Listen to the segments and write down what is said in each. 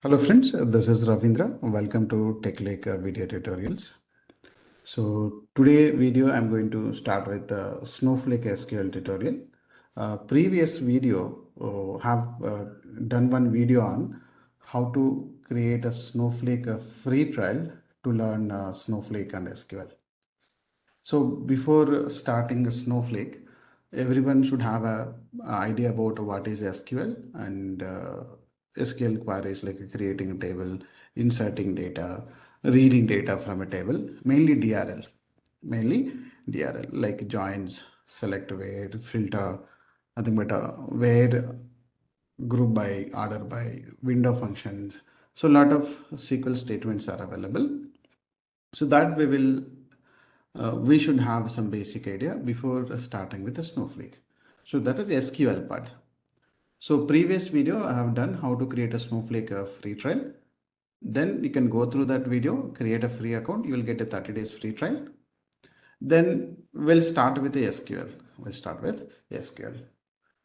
Hello friends, this is Ravindra. Welcome to TechLake video tutorials. So today video I'm going to start with the Snowflake SQL tutorial. Previous video have done one video on how to create a Snowflake free trial to learn Snowflake and SQL. So before starting Snowflake, everyone should have a idea about what is SQL and SQL queries like creating a table, inserting data, reading data from a table, mainly DRL like joins, select where, filter, nothing but where, group by, order by, window functions. So a lot of SQL statements are available. So that we should have some basic idea before starting with the Snowflake. So that is SQL part. So previous video I have done how to create a Snowflake free trial. Then you can go through that video, create a free account. You will get a 30 days free trial. Then we'll start with the SQL. We'll start with SQL.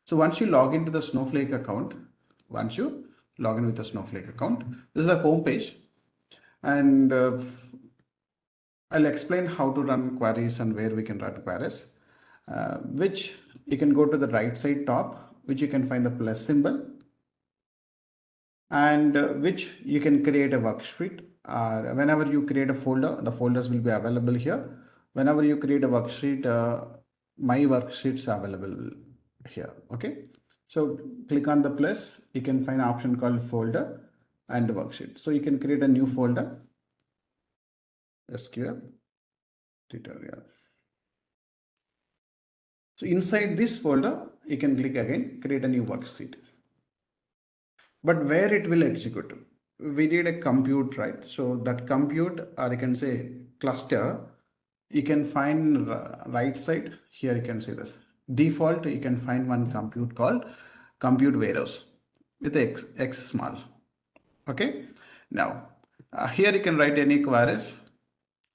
So once you log into the Snowflake account, once you log in with the Snowflake account, this is the home page. And I'll explain how to run queries and where we can run queries, which you can go to the right side top, which you can find the plus symbol, and which you can create a worksheet. Whenever you create a folder, the folders will be available here. Whenever you create a worksheet, my worksheets are available here. Okay. So click on the plus, you can find an option called folder and worksheet. So you can create a new folder, SQL tutorial. So inside this folder, you can click again, create a new worksheet. But where it will execute? We need a compute, right? So that compute, or you can say cluster, you can find right side here. You can see this default. You can find one compute called compute warehouse with x small. Okay. Now here you can write any queries,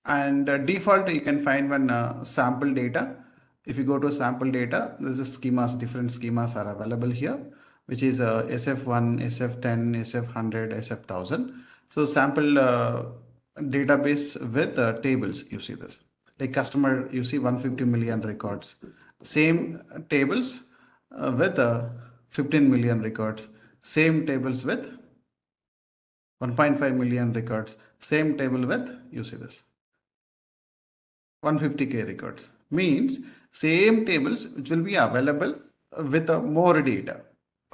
and default you can find one sample data. If you go to sample data, there's a schemas, different schemas are available here, which is SF1, SF10, SF100, SF1000. So sample database with tables, you see this. Like customer, you see 150 million records. Same tables with 15 million records. Same tables with 1.5 million records. Same table with, you see this, 150k records. Means same tables which will be available with more data.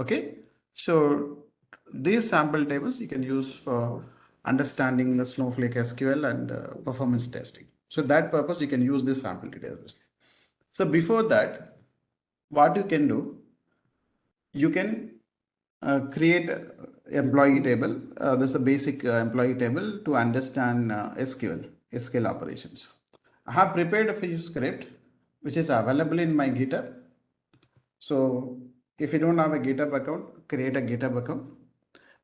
Okay. So these sample tables you can use for understanding the Snowflake SQL and performance testing. So that purpose you can use this sample database. So before that, what you can do, you can create employee table. This is a basic employee table to understand SQL operations. I have prepared a few script which is available in my GitHub. So if you don't have a GitHub account, create a GitHub account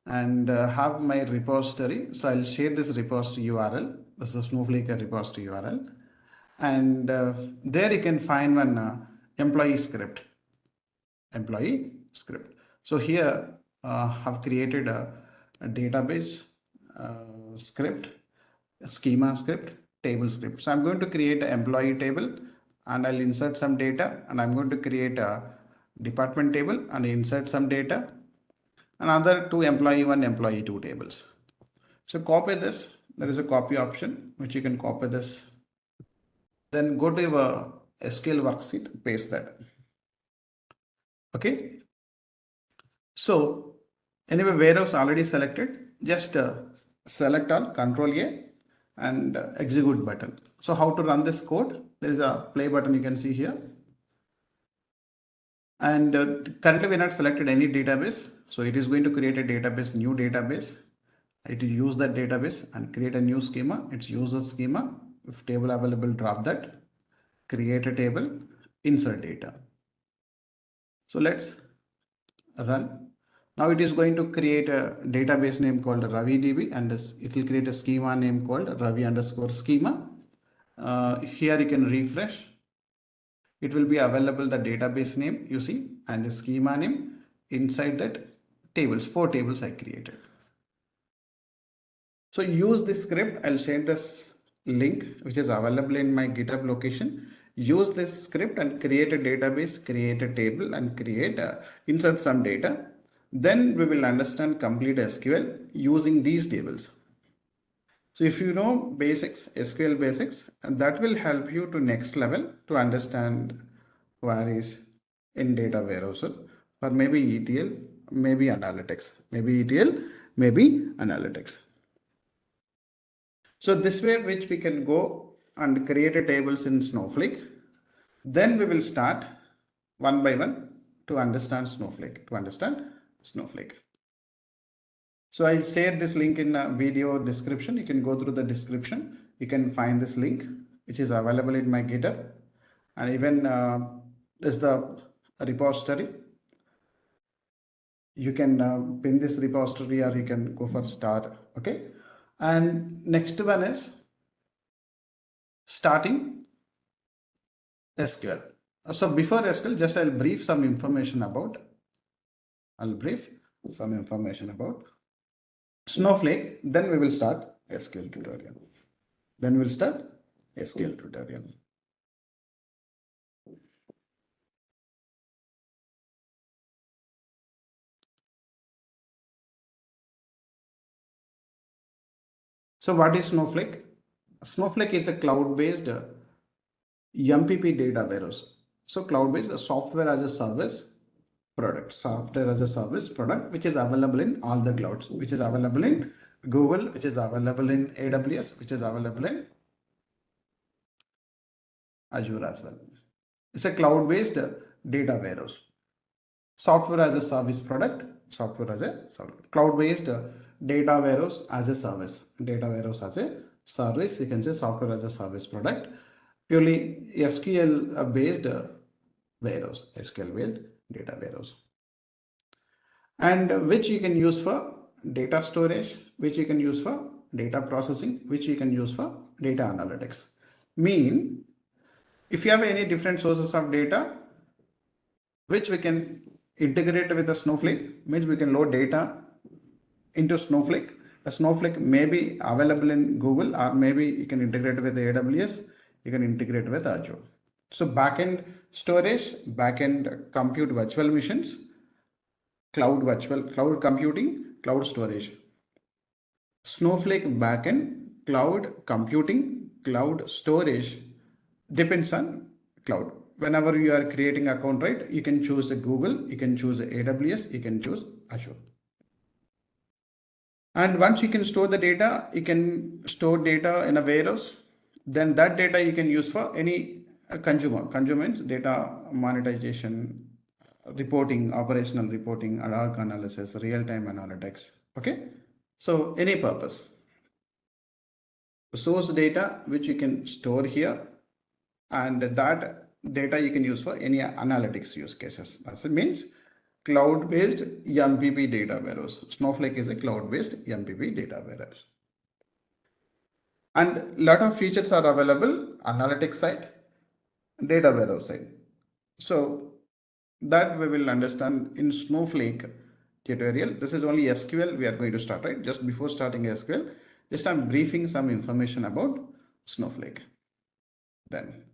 and have my repository. So I'll share this repository URL. This is a Snowflake repository URL. And there you can find one employee script. So here have created a database script, a schema script, table script. So I'm going to create an employee table and I'll insert some data, and I'm going to create a department table and insert some data. Another two employee 1, employee 2 tables. So copy this. There is a copy option which you can copy this. Then go to your SQL worksheet, paste that. Okay. So anyway, warehouse already selected. Just select all, Control A, and execute button. So how to run this code? There is a play button you can see here. And currently we not selected any database. So it is going to create a database, new database. It will use that database and create a new schema. It's user schema. If table available, drop that. Create a table, insert data. So let's run. Now it is going to create a database name called RaviDB, and it will create a schema name called Ravi underscore schema. Here you can refresh. It will be available the database name you see and the schema name. Inside that tables, 4 tables I created. So use this script. I'll share this link which is available in my GitHub location. Use this script and create a database, create a table and insert some data. Then we will understand complete SQL using these tables. So if you know basics, SQL basics, and that will help you to next level to understand queries in data warehouses or maybe ETL, maybe analytics, maybe ETL, maybe analytics. So this way which we can go and create a tables in Snowflake. Then we will start one by one to understand Snowflake, So I shared this link in a video description. You can go through the description. You can find this link, which is available in my GitHub. And even this is the repository. You can pin this repository or you can go for start. Okay. And next one is starting SQL. So before SQL, just I'll brief some information about Snowflake. Then we will start SQL tutorial. So what is Snowflake? Snowflake is a cloud-based MPP data warehouse. So cloud-based software as a service product, which is available in all the clouds, which is available in Google, which is available in AWS, which is available in Azure as well. It's a cloud-based data warehouse. Software as a service product, cloud-based data warehouse as a service, you can say software as a service product, purely SQL based warehouse, SQL-based data warehouse, and which you can use for data storage, which you can use for data processing, which you can use for data analytics. Mean, if you have any different sources of data, which we can integrate with the Snowflake, means we can load data into Snowflake. The Snowflake may be available in Google, or maybe you can integrate with AWS, you can integrate with Azure. So backend storage, backend compute virtual machines, cloud computing, cloud storage. Snowflake backend, cloud computing, cloud storage depends on cloud. Whenever you are creating account, right, you can choose Google, you can choose AWS, you can choose Azure. And once you can store the data, you can store data in a warehouse. Then that data you can use for any consumer. Consumer means data monetization, reporting, operational reporting, ad hoc analysis, real-time analytics. Okay. So any purpose. Source data, which you can store here, and that data you can use for any analytics use cases. That means cloud-based MPP data warehouse. Snowflake is a cloud-based MPP data warehouse. And a lot of features are available, analytics side, data warehouse side. So that we will understand in Snowflake tutorial. This is only SQL we are going to start, right? Just before starting SQL, just I'm briefing some information about Snowflake. Then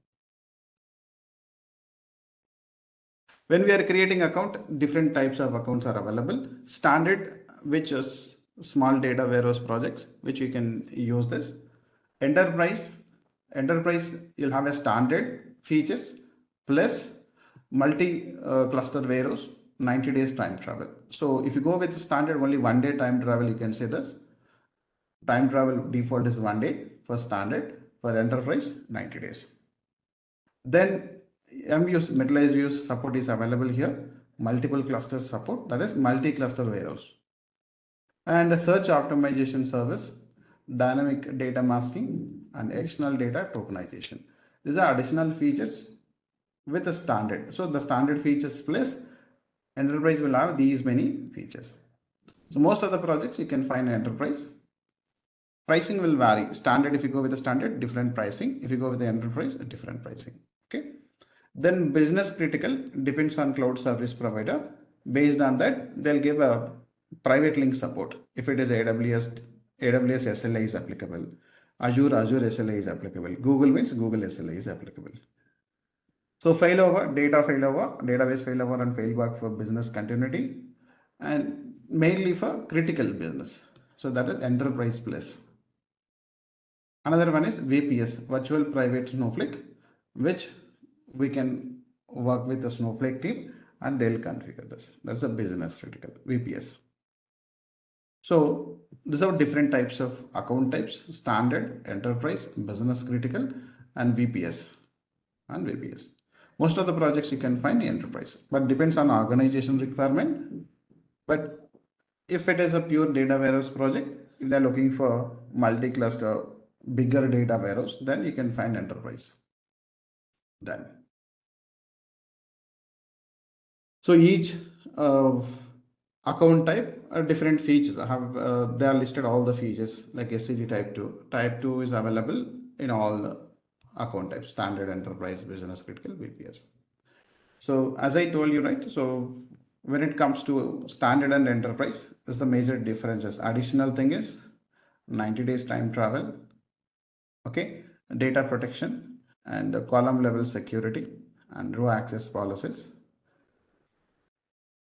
when we are creating account, different types of accounts are available. Standard, which is small data warehouse projects, which you can use this. Enterprise, you'll have a standard features plus multi-cluster warehouse, 90 days time travel. So if you go with the standard only 1 day time travel, you can say this. Time travel default is 1 day for standard, for enterprise 90 days. Then metallized views support is available here. Multiple cluster support, that is multi-cluster warehouse. And a search optimization service, dynamic data masking, and external data tokenization. These are additional features with the standard. So the standard features plus enterprise will have these many features. So most of the projects you can find enterprise. Pricing will vary. Standard, if you go with the standard, different pricing. If you go with the enterprise, a different pricing. Okay. Then business critical depends on cloud service provider. Based on that, they'll give a private link support. If it is AWS, AWS SLA is applicable. Azure SLA is applicable. Google means Google SLA is applicable. So failover, data failover, database failover and failback for business continuity, and mainly for critical business. So that is enterprise plus. Another one is VPS, virtual private Snowflake, which we can work with the Snowflake team and they'll configure this. That's a business critical VPS. So these are different types of account types: standard, enterprise, business critical, and VPS. Most of the projects you can find in enterprise, but depends on organization requirement. But if it is a pure data warehouse project, if they're looking for multi-cluster, bigger data warehouse, then you can find enterprise. Then, so each account type are different features. I have they are listed all the features like SCD type 2. Type 2 is available in all the account types: standard, enterprise, business critical, VPS. So as I told you, right? So when it comes to standard and enterprise, there's the major differences. Additional thing is 90 days time travel, okay, data protection and column level security and row access policies.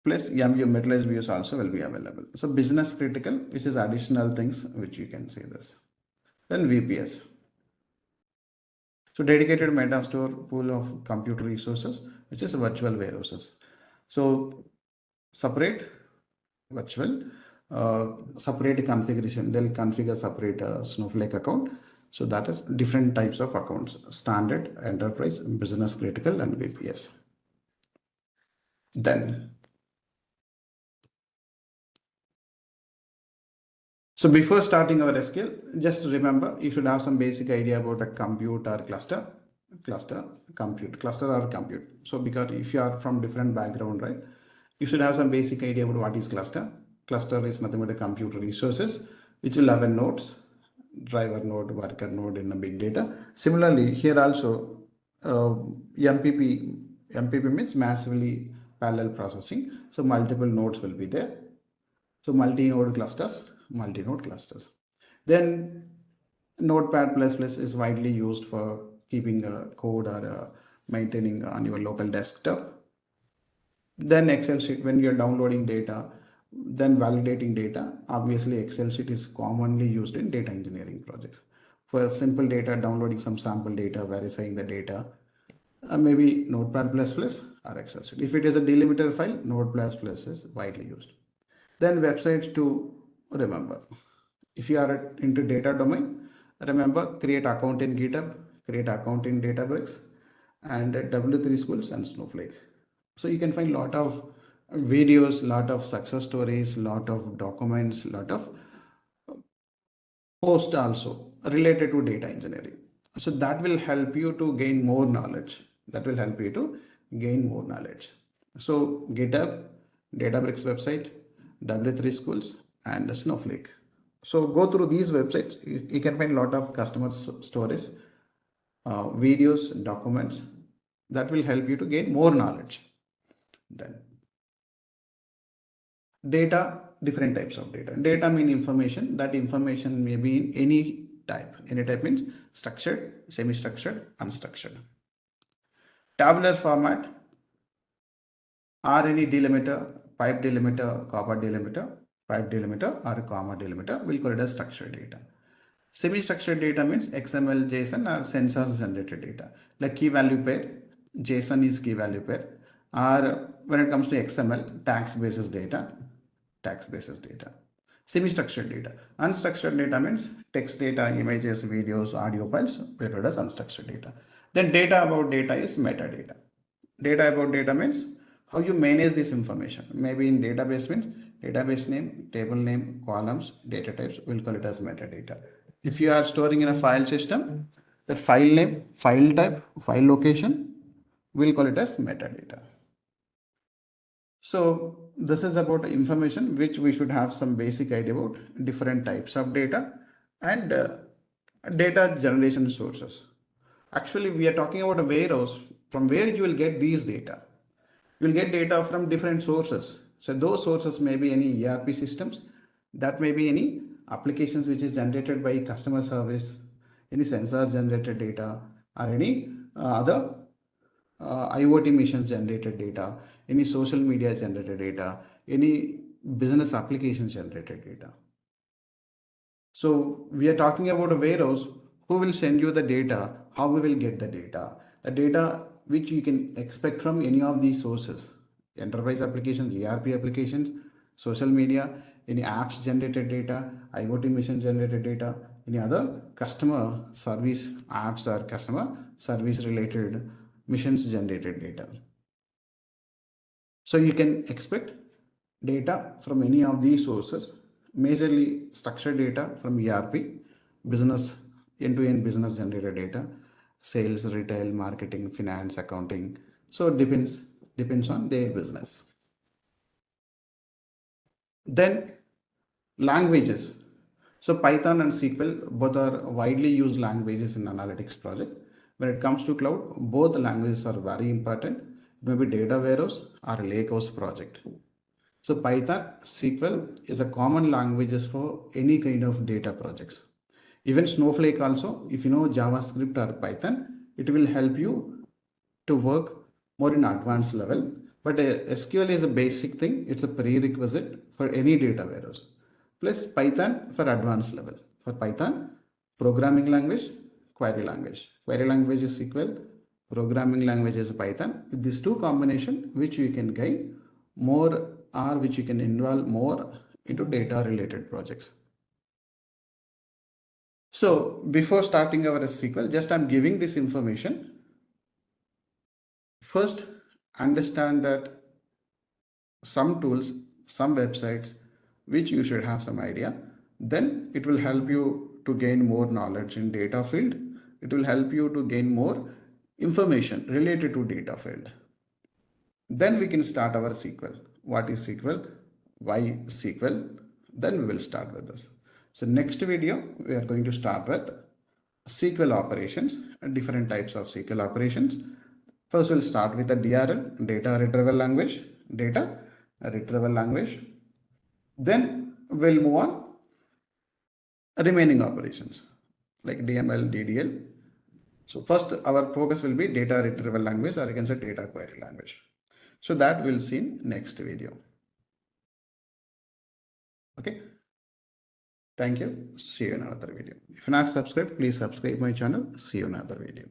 Plus MU metallized views also will be available. So business critical, which is additional things which you can see this. Then VPS. So dedicated metastore pool of compute resources, which is virtual warehouses. So separate virtual, separate configuration. They'll configure separate Snowflake account. So that is different types of accounts: standard, enterprise, business critical, and VPS. Then, so before starting our SQL, just remember you should have some basic idea about a compute or cluster, cluster or compute. So because if you are from different background, right, you should have some basic idea about what is cluster. Cluster is nothing but a compute resources which will have a nodes, driver node, worker node in a big data. Similarly, here also MPP means massively parallel processing. So multiple nodes will be there. So multi-node clusters. Then Notepad++ is widely used for keeping code or maintaining on your local desktop. Then Excel sheet, when you're downloading data, then validating data. Obviously, Excel sheet is commonly used in data engineering projects. For simple data, downloading some sample data, verifying the data, maybe Notepad++ or Excel sheet. If it is a delimiter file, Notepad++ is widely used. Then websites to remember. If you are into data domain, remember create account in GitHub, create account in Databricks, and W3 Schools and Snowflake. So you can find a lot of videos, lot of success stories, lot of documents, lot of posts also related to data engineering. So that will help you to gain more knowledge. So GitHub, Databricks website, W3 Schools, and Snowflake. So go through these websites. You can find a lot of customer stories, videos, documents that will help you to gain more knowledge. Then data, different types of data. Data mean information. That information may be in any type. Any type means structured, semi-structured, unstructured. Tabular format, or any delimiter, pipe delimiter, copper delimiter, pipe delimiter, or comma delimiter, we'll call it as structured data. Semi-structured data means XML, JSON, or sensors generated data. Like key value pair, JSON is key value pair. Or when it comes to XML, tax basis data. Semi-structured data. Unstructured data means text data, images, videos, audio files, we'll call it as unstructured data. Then data about data is metadata. Data about data means how you manage this information. Maybe in database means database name, table name, columns, data types, we'll call it as metadata. If you are storing in a file system, that file name, file type, file location, we'll call it as metadata. So this is about information which we should have some basic idea about different types of data and data generation sources. Actually, we are talking about a warehouse from where you will get these data. You will get data from different sources. So those sources may be any ERP systems, that may be any applications which is generated by customer service, any sensors generated data, or any other IoT missions generated data, any social media generated data, any business applications generated data. So we are talking about a warehouse. Who will send you the data? How we will get the data? The data which you can expect from any of these sources: enterprise applications, ERP applications, social media, any apps generated data, IoT mission generated data, any other customer service apps or customer service related missions generated data. So you can expect data from any of these sources, majorly structured data from ERP, business, end-to-end business generated data, sales, retail, marketing, finance, accounting. So it depends on their business. Then languages. So Python and SQL both are widely used languages in analytics project. When it comes to cloud, both languages are very important. Maybe data warehouse or lakehouse project. So Python, SQL is a common languages for any kind of data projects. Even Snowflake also, if you know JavaScript or Python, it will help you to work more in advanced level. But SQL is a basic thing. It's a prerequisite for any data warehouse. Plus Python for advanced level. For Python, programming language, query language. Query language is SQL, programming language is Python. With these two combination, which you can gain more or which you can involve more into data related projects. So before starting our SQL, just I'm giving this information. First, understand that some tools, some websites, which you should have some idea. Then it will help you to gain more knowledge in data field. It will help you to gain more information related to data field. Then we can start our SQL. What is SQL? Why SQL? Then we will start with this. So next video, we are going to start with SQL operations and different types of SQL operations. First, we'll start with the DRL, data retrieval language, data retrieval language. Then we'll move on remaining operations like DML, DDL. So first, our focus will be data retrieval language, or you can say data query language. So that we'll see in next video. Okay. Thank you. See you in another video. If you're not subscribed, please subscribe my channel. See you in another video.